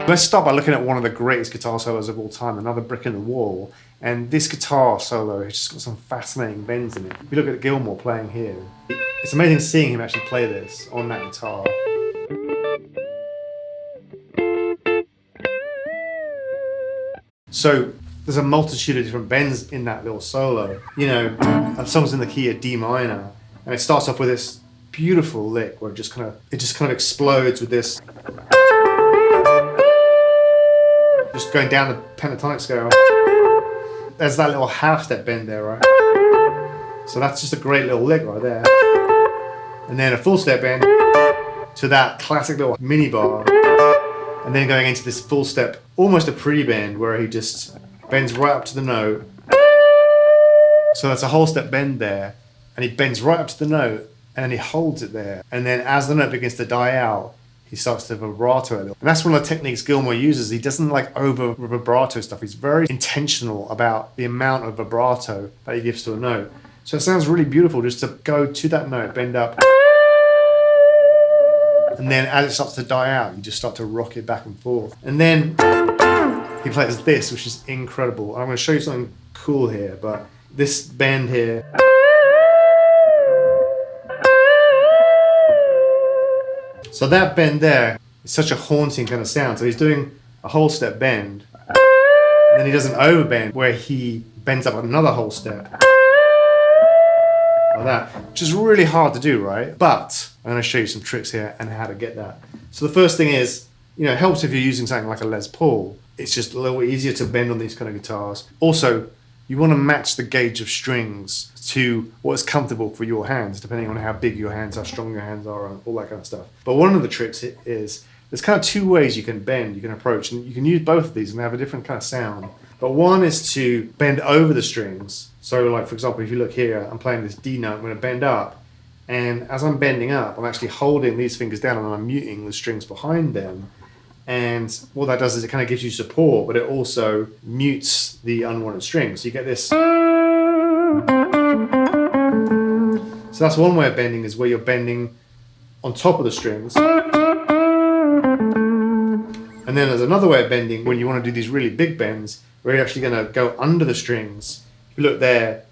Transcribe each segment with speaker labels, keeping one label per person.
Speaker 1: Let's start by looking at one of the greatest guitar solos of all time, another brick in the wall. And this guitar solo has just got some fascinating bends in it. If you look at Gilmour playing here, it's amazing seeing him actually play this on that guitar. So there's a multitude of different bends in that little solo. You know, that song's in the key of D minor, and it starts off with this beautiful lick where it just kind of explodes with this, just going down the pentatonic scale. There's that little half step bend there, right? So that's just a great little lick right there. And then a full step bend to that classic little mini bar. And then going into this full step, almost a pre-bend, where he just bends right up to the note. So that's a whole step bend there. And he bends right up to the note and he holds it there. And then as the note begins to die out, he starts to vibrato a little. And that's one of the techniques Gilmour uses. He doesn't like over vibrato stuff. He's very intentional about the amount of vibrato that he gives to a note. So it sounds really beautiful just to go to that note, bend up. And then as it starts to die out, you just start to rock it back and forth. And then he plays this, which is incredible. I'm going to show you something cool here, but this bend here. So that bend there is such a haunting kind of sound. So he's doing a whole step bend, and then he does an overbend where he bends up another whole step. Like that, which is really hard to do, right? But I'm going to show you some tricks here and how to get that. So the first thing is, you know, it helps if you're using something like a Les Paul. It's just a little easier to bend on these kind of guitars. Also, you want to match the gauge of strings to what's comfortable for your hands, depending on how big your hands, how strong your hands are, and all that kind of stuff. But one of the tricks is, there's kind of two ways you can bend, you can approach, and you can use both of these and they have a different kind of sound. But one is to bend over the strings. So like, for example, if you look here, I'm playing this D note, I'm going to bend up. And as I'm bending up, I'm actually holding these fingers down and I'm muting the strings behind them. And what that does is it kind of gives you support, but it also mutes the unwanted strings. So you get this. So that's one way of bending, is where you're bending on top of the strings. And then there's another way of bending when you want to do these really big bends, where you're actually going to go under the strings. If you look there,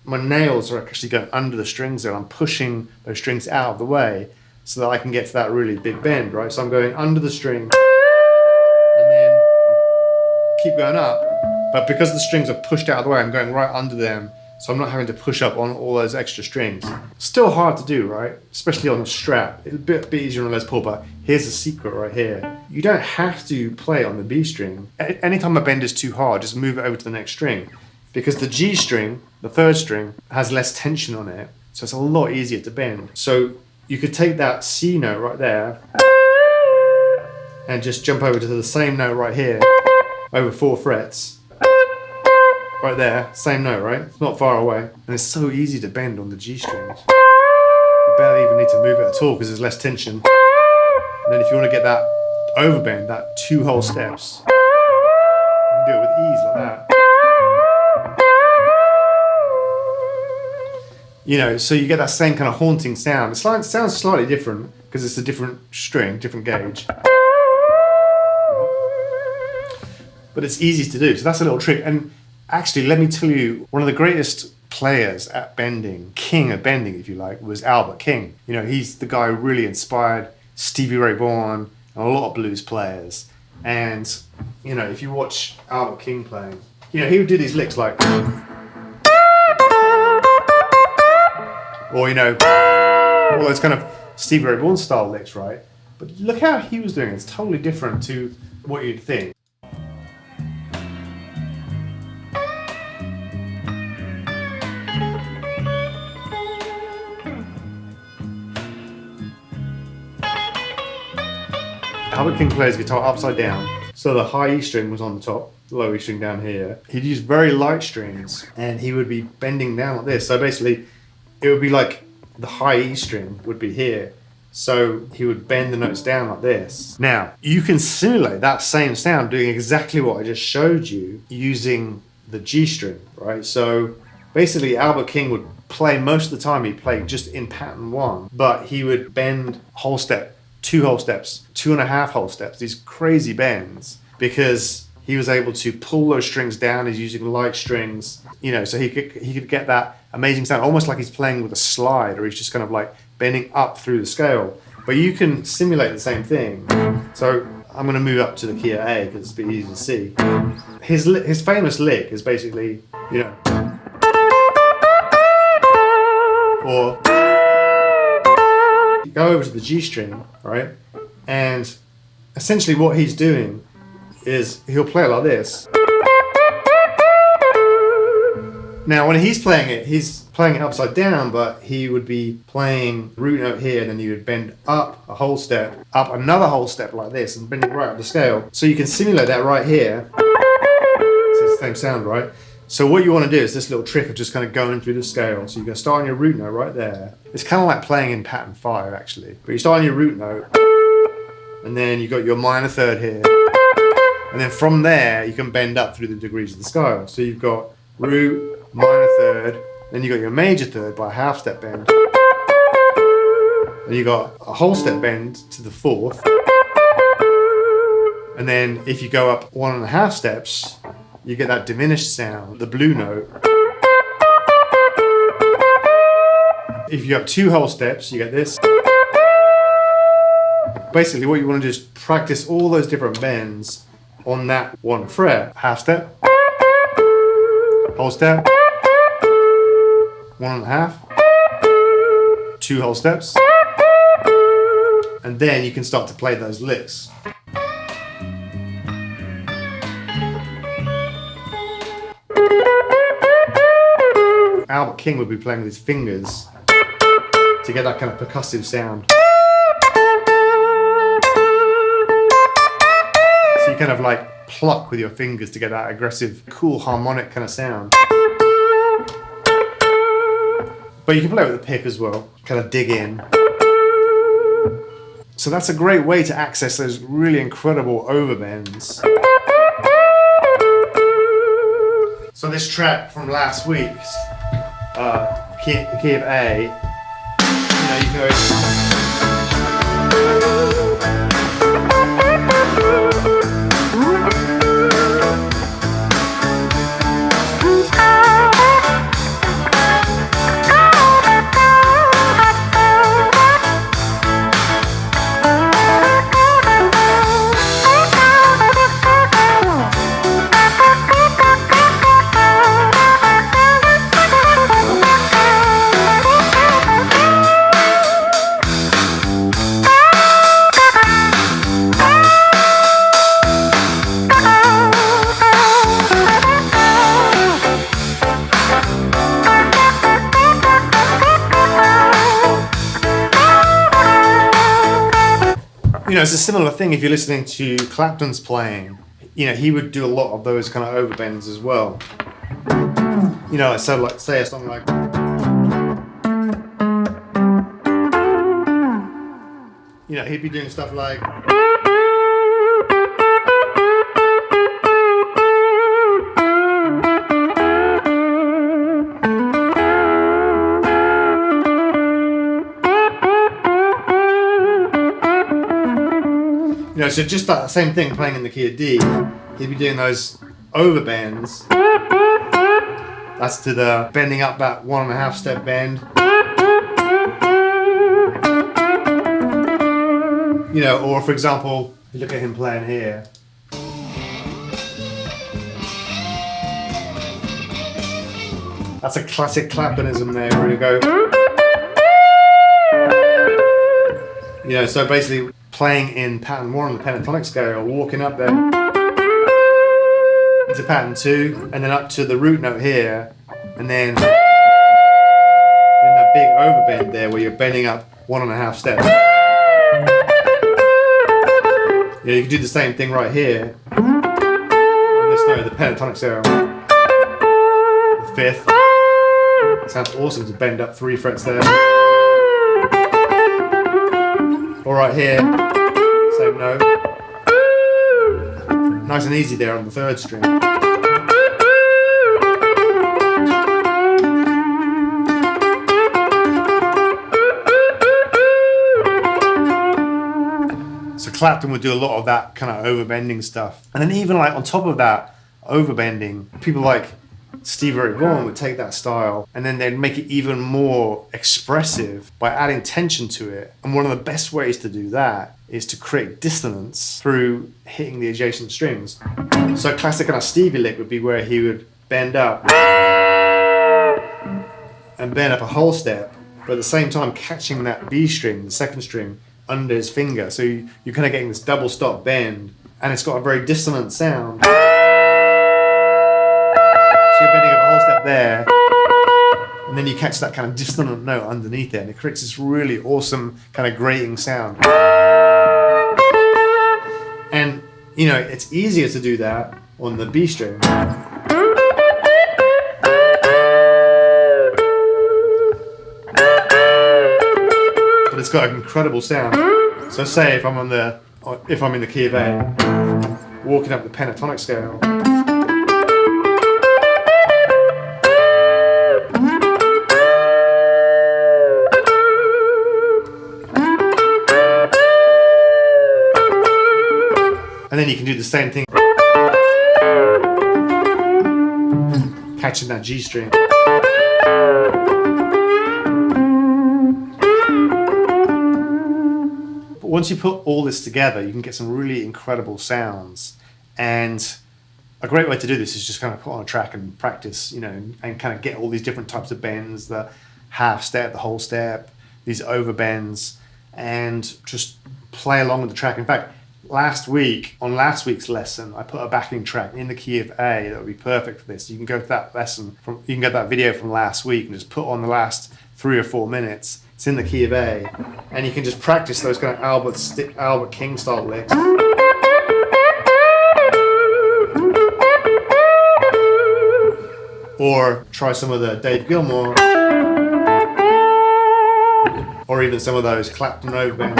Speaker 1: my nails are actually going under the strings there. I'm pushing those strings out of the way so that I can get to that really big bend, right? So I'm going under the string and then keep going up. But because the strings are pushed out of the way, I'm going right under them. So I'm not having to push up on all those extra strings. Still hard to do, right? Especially on a Strat. It's a bit easier on a Les Paul, but here's the secret right here. You don't have to play on the B string. Anytime a bend is too hard, just move it over to the next string. Because the G string, the third string, has less tension on it. So it's a lot easier to bend. So you could take that C note right there and just jump over to the same note right here, over 4 frets. Right there, same note, right? It's not far away. And it's so easy to bend on the G strings. You barely even need to move it at all because there's less tension. And then if you want to get that overbend, that 2 whole steps, you can do it with ease like that. You know, so you get that same kind of haunting sound. It sounds slightly different because it's a different string, different gauge. But it's easy to do, so that's a little trick. And actually, let me tell you, one of the greatest players at bending, king of bending, if you like, was Albert King. You know, he's the guy who really inspired Stevie Ray Vaughan and a lot of blues players. And, you know, if you watch Albert King playing, you know, he would do these licks like, or, you know, all those kind of Stevie Ray Vaughan style licks, right? But look how he was doing it. It's totally different to what you'd think. Albert King plays guitar upside down. So the high E string was on the top, the low E string down here. He'd use very light strings and he would be bending down like this. So basically, it would be like the high E string would be here. So he would bend the notes down like this. Now, you can simulate that same sound doing exactly what I just showed you using the G string, right? So basically, Albert King would play most of the time, he'd play just in pattern 1, but he would bend whole step, 2 whole steps 2.5 whole steps, these crazy bends, because he was able to pull those strings down. He's using light strings, you know, so he could get that amazing sound, almost like he's playing with a slide, or he's just kind of like bending up through the scale. But you can simulate the same thing. So I'm going to move up to the key of A because it's a bit easy to see. His famous lick is basically, you know, or you go over to the G string, right? And essentially what he's doing is he'll play it like this. Now when he's playing it upside down, but he would be playing the root note here, and then you would bend up a whole step, up another whole step like this, and bending right up the scale. So you can simulate that right here. It's the same sound, right? So what you want to do is this little trick of just kind of going through the scale. So you're going to start on your root note right there. It's kind of like playing in pattern 5 actually. But you start on your root note, and then you got your minor third here. And then from there, you can bend up through the degrees of the scale. So you've got root, minor third, then you got your major third by a half step bend. Then you got a whole step bend to the 4th. And then if you go up 1.5 steps, you get that diminished sound, the blue note. If you have 2 whole steps, you get this. Basically what you want to do is practice all those different bends on that 1 fret. Half step, whole step, 1.5, 2 whole steps, and then you can start to play those licks. Albert King would be playing with his fingers to get that kind of percussive sound. So you kind of like pluck with your fingers to get that aggressive, cool harmonic kind of sound. But you can play with the pick as well, kind of dig in. So that's a great way to access those really incredible overbends. So this track from last week's key of A, you know, you can go. You know, it's a similar thing if you're listening to Clapton's playing. You know, he would do a lot of those kind of overbends as well. You know, so like, say a song like... You know, he'd be doing stuff like... You know, so just that same thing playing in the key of D, he'd be doing those overbends. That's to the bending up that 1.5 step bend. You know, or for example, if you look at him playing here. That's a classic Claptonism there, where you go. You know, so basically playing in pattern 1 on the pentatonic scale, walking up there into pattern 2, and then up to the root note here, and then doing that big overbend there where you're bending up 1.5 steps. Yeah, you can do the same thing right here on this note, the pentatonic scale, the 5th. It sounds awesome to bend up 3 frets there. Or right here, same note. Nice and easy there on the 3rd string. So Clapton would do a lot of that kind of overbending stuff. And then even like on top of that overbending, people like Stevie Ray would take that style and then they'd make it even more expressive by adding tension to it. And one of the best ways to do that is to create dissonance through hitting the adjacent strings. So a classic kind of Stevie lick would be where he would bend up and bend up a whole step, but at the same time catching that B string, the second string, under his finger. So you're kind of getting this double stop bend, and it's got a very dissonant sound. So you're bending up a whole step there, and then you catch that kind of dissonant note underneath it, and it creates this really awesome kind of grating sound. And you know, it's easier to do that on the B string. But it's got an incredible sound. So say if I'm in the key of A, walking up the pentatonic scale, and then you can do the same thing, catching that G string. Once you put all this together, you can get some really incredible sounds. And a great way to do this is just kind of put on a track and practice, you know, and kind of get all these different types of bends, the half step, the whole step, these over bends, and just play along with the track. In fact, last week, on last week's lesson, I put a backing track in the key of A that would be perfect for this. You can go to that lesson, you can get that video from last week and just put on the last 3 or 4 minutes. It's in the key of A, and you can just practice those kind of Albert King style licks. Or try some of the Dave Gilmour, or even some of those Clapton overbends.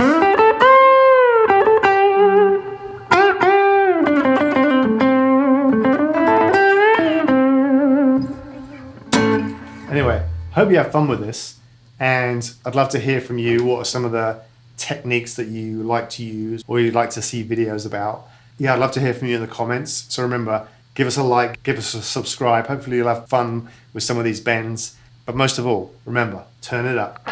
Speaker 1: Anyway, hope you have fun with this. And I'd love to hear from you. What are some of the techniques that you like to use or you'd like to see videos about? Yeah, I'd love to hear from you in the comments. So remember, give us a like, give us a subscribe. Hopefully you'll have fun with some of these bends. But most of all, remember, turn it up.